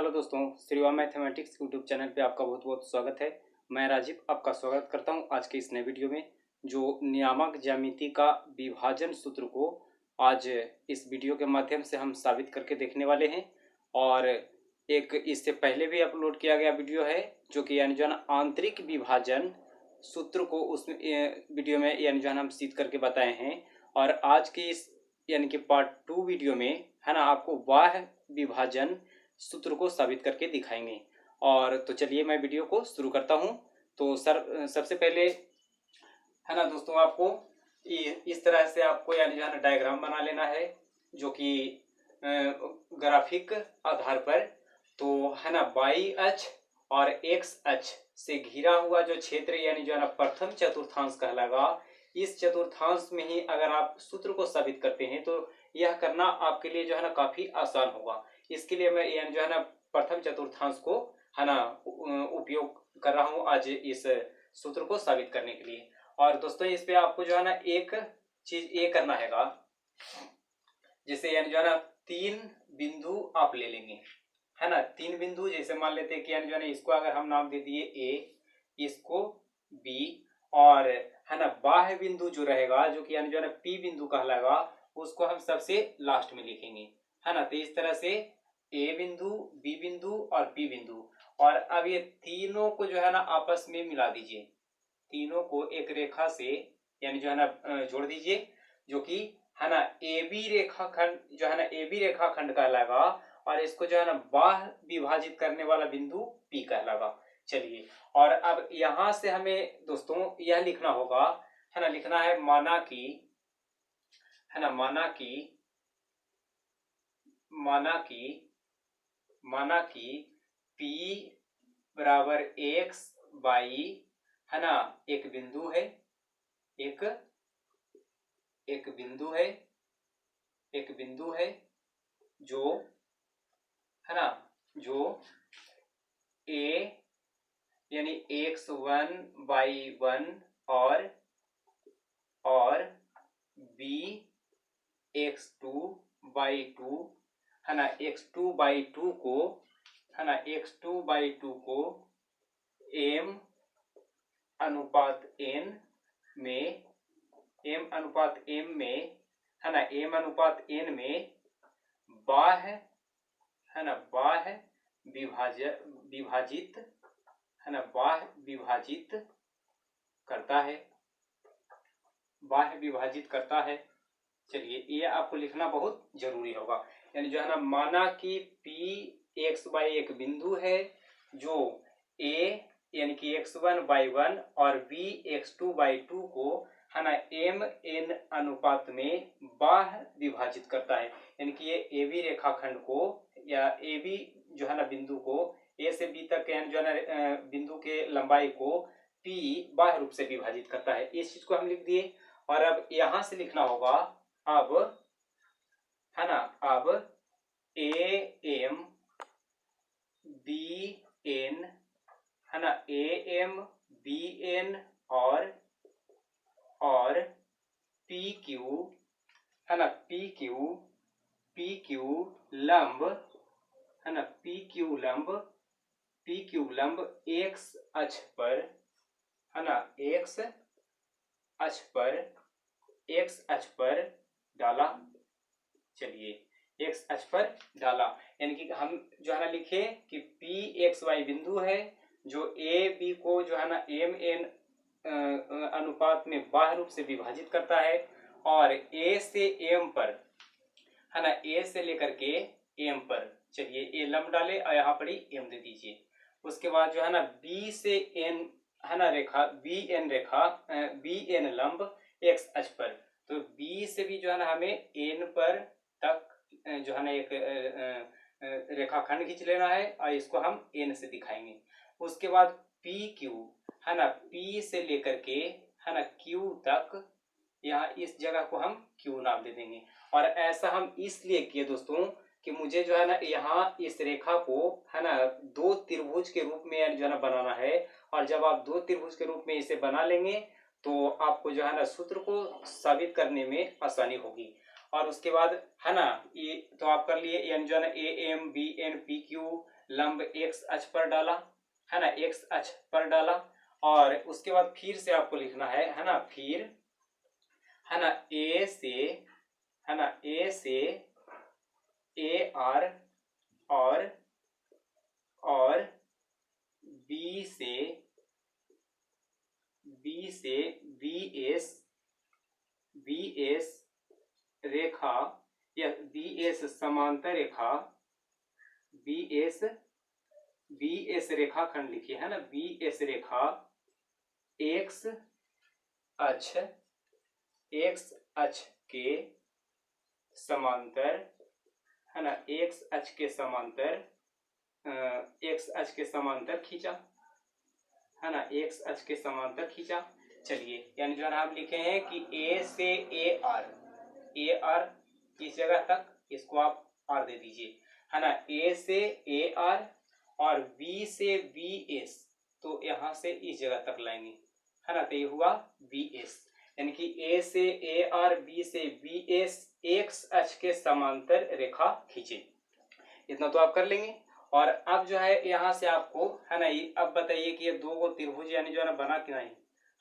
Hello दोस्तों, श्रीवा mathematics YouTube channel पे आपका बहुत बहुत स्वागत है। मैं राजीव आपका स्वागत करता हूं आज के इस नए वीडियो में, जो नियामक ज्यामिति का विभाजन सूत्र को आज इस वीडियो के माध्यम से हम साबित करके देखने वाले हैं। और एक इससे पहले भी अपलोड किया गया वीडियो है जो कि यानी जो है ना आंतरिक विभाजन सूत्र को उस वीडियो में यानी जो है हम सिद्ध करके बताए हैं। और आज की इस यानी कि पार्ट 2 वीडियो में है ना आपको बाह्य विभाजन सूत्र को साबित करके दिखाएंगे। और तो चलिए मैं वीडियो को शुरू करता हूं। तो सबसे पहले है ना दोस्तों, आपको इस तरह से आपको यानी जो है ना डायग्राम बना लेना है, जो कि ग्राफिक आधार पर तो है ना वाई अक्ष और एक्स अक्ष से घिरा हुआ जो क्षेत्र यानी जो है ना प्रथम चतुर्थांश कहलाएगा। इस चतुर्थांश में ही अगर आप सूत्र को साबित करते हैं तो यह करना आपके लिए जो है ना काफी आसान होगा। इसके लिए मैं यानी जो है ना प्रथम चतुर्थांश को है ना उपयोग कर रहा हूं आज इस सूत्र को साबित करने के लिए। और दोस्तों इस पे आपको जो है ना एक चीज ये करना हैगा, जैसे यानी जो है ना 3 बिंदु आप ले लेंगे, है ना 3 बिंदु। जैसे मान लेते हैं कि यानी जो है ना इसको अगर हम नाम दे दिए ए, इसको बी, और है ना बाह्य बिंदु जो रहेगा जो कि यानी जो है ना पी बिंदु कहलाएगा, उसको हम सबसे लास्ट में लिखेंगे, है ना। तो इस तरह से ए बिंदु, बी बिंदु और पी बिंदु। और अब ये तीनों को जो है ना आपस में मिला दीजिए, तीनों को एक रेखा से यानी जो है ना जोड़ दीजिए, जो कि है ना ए बी रेखाखंड जो है ना ए बी रेखाखंड कहलाएगा। और इसको जो है ना बाह्य विभाजित करने वाला बिंदु पी कहलाएगा। चलिए, और अब यहां से हमें दोस्तों यह लिखना होगा, है ना, लिखना है माना कि, है ना माना कि P बराबर एक्स बाई, है ना एक बिंदु है, एक बिंदु है जो है ना जो A यानी x1/1 और B x2/2, है ना x2/2 को, है ना x2/2 को m अनुपात n में, है ना m अनुपात n में बाह्य, है ना बाह्य विभाजित, है ना बाह्य विभाजित करता है। चलिए, ये आपको लिखना बहुत जरूरी होगा। यानी जो है ना माना कि P x/1 बिंदु है जो A यानी कि x1/1 और B x2/2 को, है ना mn अनुपात में बाह्य विभाजित करता है। यानी कि ये ए बी रेखाखंड को या ए बी जो है ना बिंदु को ए से बी तक यानी जो है ना बिंदु के लंबाई को P बाह्य रूप से विभाजित करता है। इस चीज को हम लिख दिए। और अब यहां से लिखना होगा, अब है ना अब ए एम बी एन, है ना ए एम बी एन और पी क्यू, है ना पी क्यू लंब, है ना पी क्यू लंब एक्स अक्ष पर, है ना एक्स अक्ष पर डाला। चलिए, एक्स अक्ष पर डाला, यानी कि हम जो है ना लिखे कि पी एक्स वाई बिंदु है जो ए बी को जो है ना एम एन अनुपात में बाह्य रूप से विभाजित करता है। और ए से एम पर, है ना ए से लेकर के एम पर, चलिए ए लंब डाले और यहाँ पर ही एम दे दीजिए। उसके बाद जो है ना बी से एन, है ना रेखा बी एन लंब एक्स अक्ष पर, तो बी से भी जो है ना हमें एन पर तक जो है ना एक रेखाखंड खींच लेना है और इसको हम एन से दिखाएंगे। उसके बाद पी क्यू, है ना पी से लेकर के, है ना क्यू तक, यहाँ इस जगह को हम क्यू नाम दे देंगे। और ऐसा हम इसलिए किए दोस्तों कि मुझे जो है ना यहाँ इस रेखा को, है ना 2 त्रिभुज के रूप में जो है ना बनाना है। और जब आप 2 त्रिभुज के रूप में इसे बना लेंगे तो आपको जो है ना सूत्र को साबित करने में आसानी होगी। और उसके बाद है ना ये तो आप कर लिए, यानी जो है ना A M B N P Q लंब एक्स अक्ष पर डाला, है ना, एक्स अक्ष पर डाला। और उसके बाद फिर से आपको लिखना है ना, फिर है ना ए से, है ना, ए से ए आर और बी से बी एस रेखा या बी एस समांतर रेखा, बी एस रेखाखंड लिखिए, है ना, बी एस रेखा एक्स अक्ष के समांतर, है ना, एक्स अक्ष के समांतर खींचा, है ना, एक्स अक्ष के समांतर खींचा। चलिए, यानी जो है हम लिखे हैं कि ए से ए आर किस जगह तक, इसको आप आर दे दीजिए, है ना, ए से ए आर और बी से बी एस, तो यहां से इस जगह तक लाएंगे, है ना, तो ये हुआ बी एस, यानी कि ए से ए आर बी से बी एस एक्स अक्ष के समांतर रेखा खींचे। इतना तो आप कर लेंगे। और अब जो है यहाँ से आपको, है ना, अब बताइए कि ये दो गो त्रिभुज यानी जो है ना बना कि नहीं,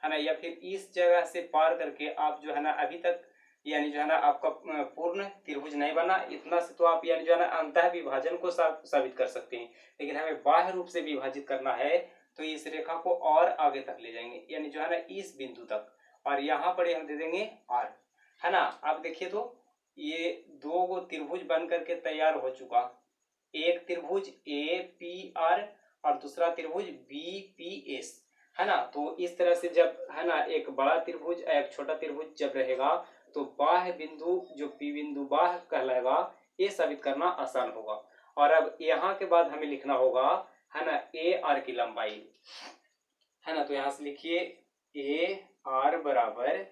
है ना, या फिर इस जगह से पार करके आप जो है ना अभी तक यानी जो है ना आपका पूर्ण त्रिभुज नहीं बना, इतना से तो आप यानी जो है ना अंतः विभाजन को साबित कर सकते हैं। लेकिन हमें बाह्य रूप से विभाजित करना है, तो इस रेखा को और आगे तक ले जाएंगे, यानी जो है ना इस बिंदु तक, और यहाँ पर हम दे देंगे आर, है ना। अब देखिए तो ये दो गो त्रिभुज बन करके तैयार हो चुका, एक त्रिभुज ए पी आर और दूसरा त्रिभुज बी पी एस, है ना। तो इस तरह से जब, है ना, एक बड़ा त्रिभुज एक छोटा त्रिभुज जब रहेगा, तो बाह्य बिंदु जो पी बिंदु बाह्य कहलाएगा, ये साबित करना आसान होगा। और अब यहाँ के बाद हमें लिखना होगा, है ना, ए आर की लंबाई, है ना, तो यहाँ से लिखिए ए आर बराबर,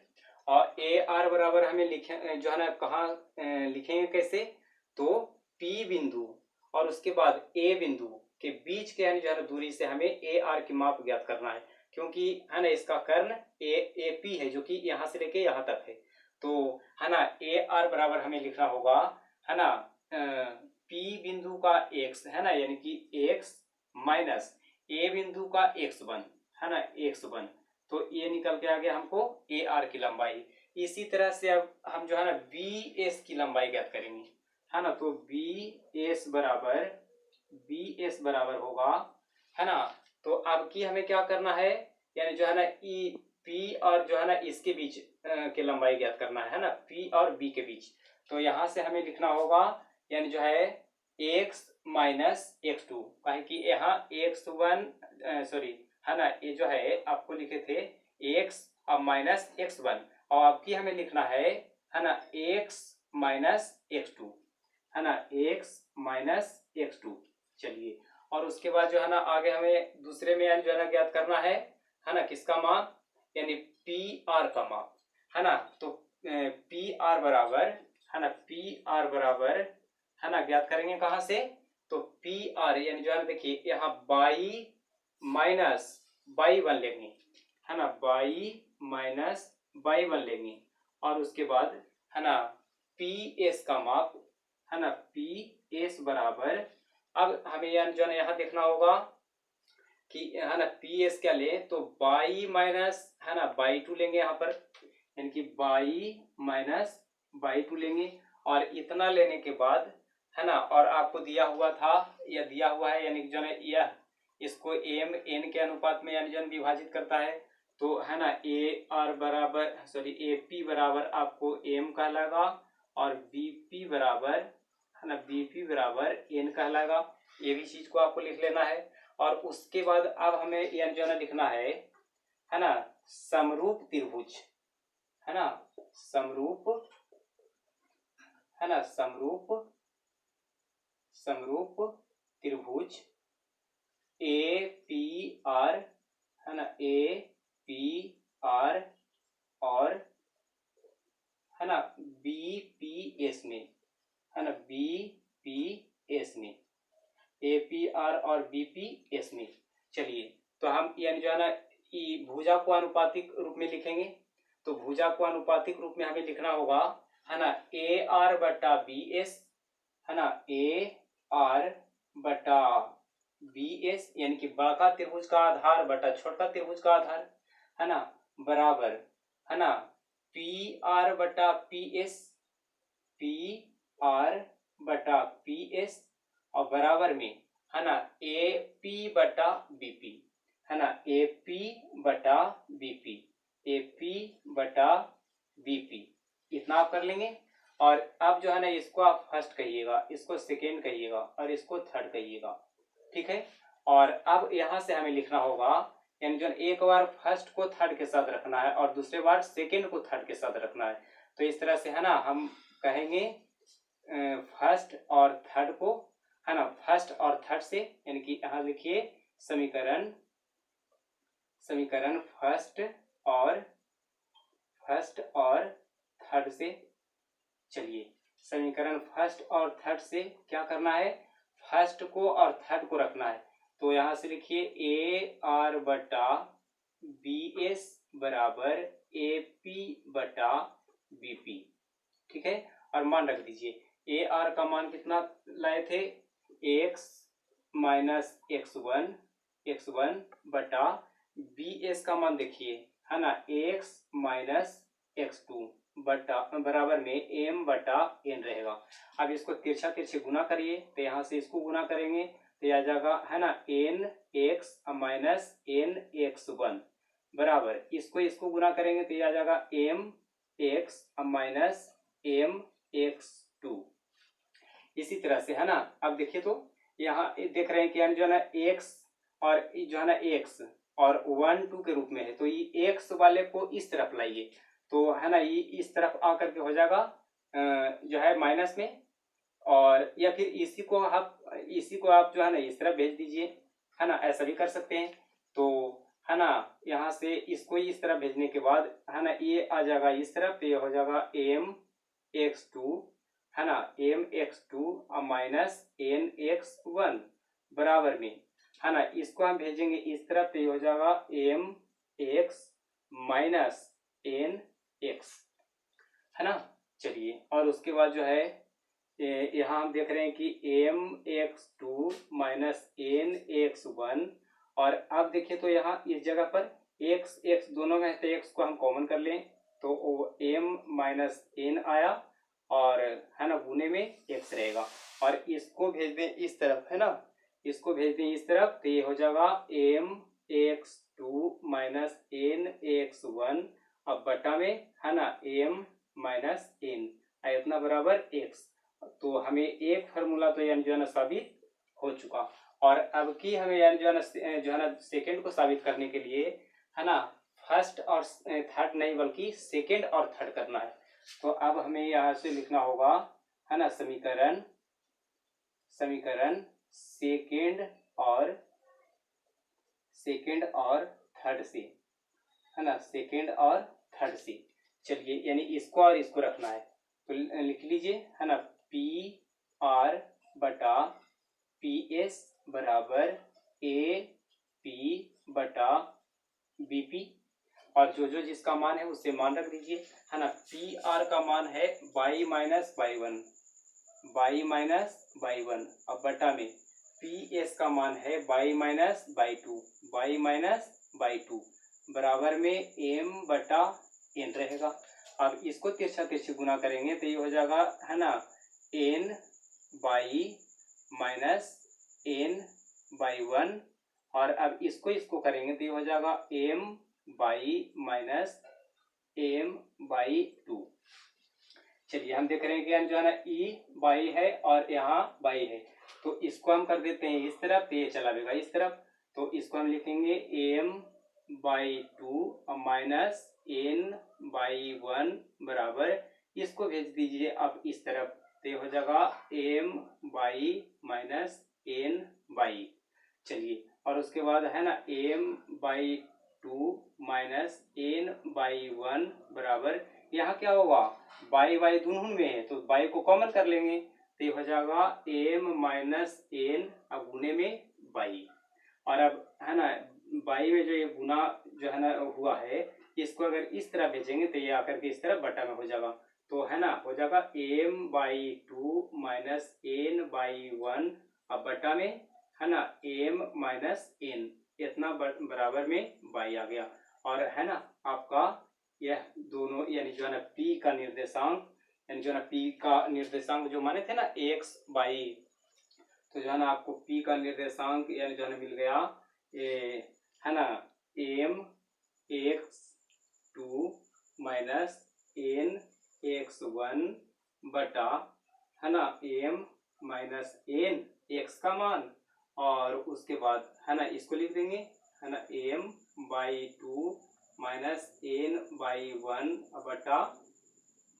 और ए आर बराबर हमें लिखे जो है ना कहाँ लिखेंगे कैसे, तो पी बिंदु और उसके बाद ए बिंदु के बीच के यानी जो है ना दूरी से हमें ए आर की माप ज्ञात करना है, क्योंकि है ना इसका कर्ण ए पी है जो कि यहाँ से लेके यहाँ तक है। तो है ना ए आर बराबर हमें लिखना होगा, है ना, पी बिंदु का एक्स, है ना, यानी कि एक्स माइनस ए बिंदु का एक्स वन, है ना, एक्स वन, तो ये निकल के आ गया हमको ए आर की लंबाई। इसी तरह से अब हम जो है ना बी एस की लंबाई ज्ञात करेंगे, है ना, तो बी एस बराबर होगा, है ना। तो अब की हमें क्या करना है, यानी जो है ना ई पी और जो है ना इसके बीच के लंबाई ज्ञात करना है ना, पी और बी के बीच। तो यहाँ से हमें लिखना होगा, यानी जो है एक्स माइनस एक्स टू, कहे कि यहाँ एक्स वन सॉरी, है ना, ये जो है आपको लिखे थे एक्स अब माइनस एक्स वन, और आपकी हमें लिखना है ना एक्स माइनस एक्स टू, है ना, एक्स माइनस एक्स टू। चलिए, और उसके बाद जो है ना आगे हमें दूसरे में यानी जो है ना ज्ञात करना है ना किसका माप, यानी पी आर का माप, है ना। तो पी आर बराबर, है ना, पी आर बराबर, है ना, ज्ञात करेंगे कहाँ से, तो पी आर यानी जो है ना देखिए यहाँ बाई माइनस बाई वन लेंगे, है ना, बाई माइनस बाई वन लेंगे, और उसके बाद है ना पी एस का माप, है ना, पी एस बराबर, अब हमें यानी जो है ना यहाँ देखना होगा कि है ना पी एस क्या ले, तो बाई माइनस, है ना, बाई टू लेंगे यहाँ पर, यानी कि बाई माइनस बाई टू लेंगे, और इतना लेने के बाद, है ना, और आपको दिया हुआ था या दिया हुआ है, यानी जो है यह इसको एम एन के अनुपात में यानी जो विभाजित करता है, तो है ना ए आर बराबर सॉरी ए पी बराबर आपको एम कहलाएगा, और बी पी बराबर, है ना, बी पी बराबर एन कहलाएगा। ये भी चीज को आपको लिख लेना है। और उसके बाद अब हमें यानी जो है लिखना है ना, समरूप त्रिभुज, है ना, समरूप, है ना, समरूप त्रिभुज ए पी आर, है ना, ए पी आर और, है ना, बी पी एस में, है ना, बी पी एस में, ए पी आर और बी पी एस में। चलिए, तो हम यानी जो है ना भुजा को अनुपातिक रूप में लिखेंगे, तो भुजा को अनुपातिक रूप में हमें लिखना होगा, है ना, ए आर बटा बी एस, है ना, ए आर बटा बी एस यानी कि बड़ा त्रिभुज का आधार बटा छोटा त्रिभुज का आधार, है ना, बराबर, है ना, पी आर बटा पी एस, पी आर बटा पी एस और बराबर में, है ना, ए पी बटा बीपी, है ना, ए पी बटा बीपी, ए पी बटा बीपी, इतना आप कर लेंगे। और अब जो है ना इसको आप फर्स्ट कहिएगा, इसको सेकेंड कहिएगा और इसको थर्ड कहिएगा, ठीक है। और अब यहां से हमें लिखना होगा, यानी जो एक बार फर्स्ट को थर्ड के साथ रखना है और दूसरे बार सेकेंड को थर्ड के साथ रखना है। तो इस तरह से है ना हम कहेंगे फर्स्ट और थर्ड को, है ना, फर्स्ट और थर्ड से, यानी कि यहां लिखिए समीकरण, समीकरण फर्स्ट और थर्ड से। चलिए समीकरण फर्स्ट और थर्ड से क्या करना है, फर्स्ट को और थर्ड को रखना है। तो यहां से लिखिए ए आर बटा बी एस बराबर ए पी बटा बी पी, ठीक है। और मान रख दीजिए, ए आर का मान कितना लाए थे, एक्स माइनस एक्स वन बटा बी एस का मान देखिए, है ना, एक्स माइनस एक्स टू बटा बराबर में एम बटा एन रहेगा। अब इसको तिरछा तिरछे गुना करिए, तो यहाँ से इसको गुना करेंगे तो यह आ जाएगा, है ना, n x minus n x one बराबर, इसको गुना करेंगे तो यह आ जाएगा m x minus m x two. इसी तरह से, है ना, अब देखिए तो यहाँ देख रहे हैं कि यानी जो है ना एक्स और जो है ना एक्स और 1 2 के रूप में है, तो ये एक्स वाले को इस तरफ लाइए, तो है ना ये इस तरफ आकर के हो जाएगा जो है माइनस में, और या फिर इसी को आप जो है ना इस तरफ भेज दीजिए, है ना, ऐसा भी कर सकते हैं। तो है ना यहाँ से इसको इस तरफ भेजने के बाद, है ना, ये आ जाएगा इस तरफ, तो ये हो जाएगा एम एक्स टू, है ना, m x two minus n x one बराबर में, है ना, इसको हम भेजेंगे इस तरफ, तो ये हो जाएगा m x minus n x, है ना। चलिए और उसके बाद जो है यहाँ हम देख रहे हैं कि m x two minus n x one, और अब देखिए तो यहाँ इस जगह पर एक्स एक्स दोनों में है, तो एक्स को हम कॉमन कर लें तो वो एम माइनस एन आया, और है ना गुने में एक्स रहेगा, और इसको भेज दें इस तरफ, है ना, इसको भेज दें इस तरफ, तो ये हो जाएगा m x two minus n x one, अब बटा में, है ना, एम माइनस एन इतना बराबर एक्स। तो हमें एक फार्मूला तो यानी जो है ना साबित हो चुका, और अब की हमें यानी जो है ना सेकेंड को साबित करने के लिए, है ना, फर्स्ट और थर्ड नहीं बल्कि सेकेंड और थर्ड करना है। तो अब हमें यहाँ से लिखना होगा, है ना, समीकरण सेकेंड और थर्ड से, है ना, सेकेंड और थर्ड से। चलिए यानी इसको और इसको रखना है, तो लिख लीजिए, है ना, पी आर बटा पी एस बराबर ए पी बटा बी पी, और जो जिसका मान है उससे मान रख दीजिए, है ना, पी आर का मान है बाई माइनस बाई वन, अब बटा में पी एस का मान है बाई माइनस बाई टू बराबर में एम बटा एन रहेगा। अब इसको तिरछा तिरछी गुना करेंगे तो ये हो जाएगा, है ना, n y minus n y one, और अब इसको करेंगे तो ये हो जाएगा m y minus m y two. चलिए हम देख रहे हैं कि जो है ना ई बाई है और यहाँ बाई है, तो इसको हम कर देते हैं इस तरफ, तो ये चला जाएगा इस तरफ, तो इसको हम लिखेंगे m y two minus n y one बराबर, इसको भेज दीजिए अब इस तरफ, तो ये हो जाएगा m y minus n y. चलिए और उसके बाद, है ना, m y two minus n y one बराबर, यहाँ क्या होगा, बाई बाई दोनों में है तो बाई को कॉमन कर लेंगे, तो ये हो जाएगा एम माइनस एन अब गुने में बाई, और अब, है ना, बाई में जो ये गुना जो है ना हुआ है, इसको अगर इस तरह भेजेंगे तो ये आकर के इस तरह बटा में हो जाएगा, तो है ना, हो जाएगा m/2 माइनस n/1 अब बटा में है ना m-n इतना बराबर में y आ गया। और है ना आपका यह दोनों यानी जो है ना p का निर्देशांक यानी जो है ना p का निर्देशांक जो माने थे ना x y, तो जो है ना आपको p का निर्देशांक यानी जो है ना मिल गया है ना m(x2) माइनस n(x1) बटा है ना m-n x का मान, और उसके बाद है ना इसको लिख देंगे है ना m/2 माइनस n/1 बटा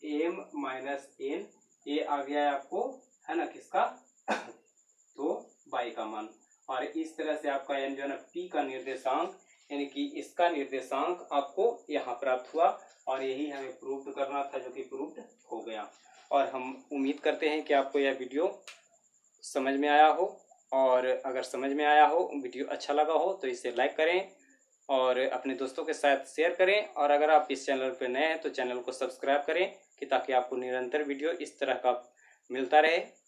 m-n, ये आ गया है आपको है ना किसका तो y का मान। और इस तरह से आपका यानी जो है ना p का निर्देशांक यानी कि इसका निर्देशांक आपको यहाँ प्राप्त हुआ, और यही हमें प्रूव करना था जो कि प्रूव्ड हो गया। और हम उम्मीद करते हैं कि आपको यह वीडियो समझ में आया हो, और अगर समझ में आया हो, वीडियो अच्छा लगा हो तो इसे लाइक करें और अपने दोस्तों के साथ शेयर करें। और अगर आप इस चैनल पर नए हैं तो चैनल को सब्सक्राइब करें कि ताकि आपको निरंतर वीडियो इस तरह का मिलता रहे।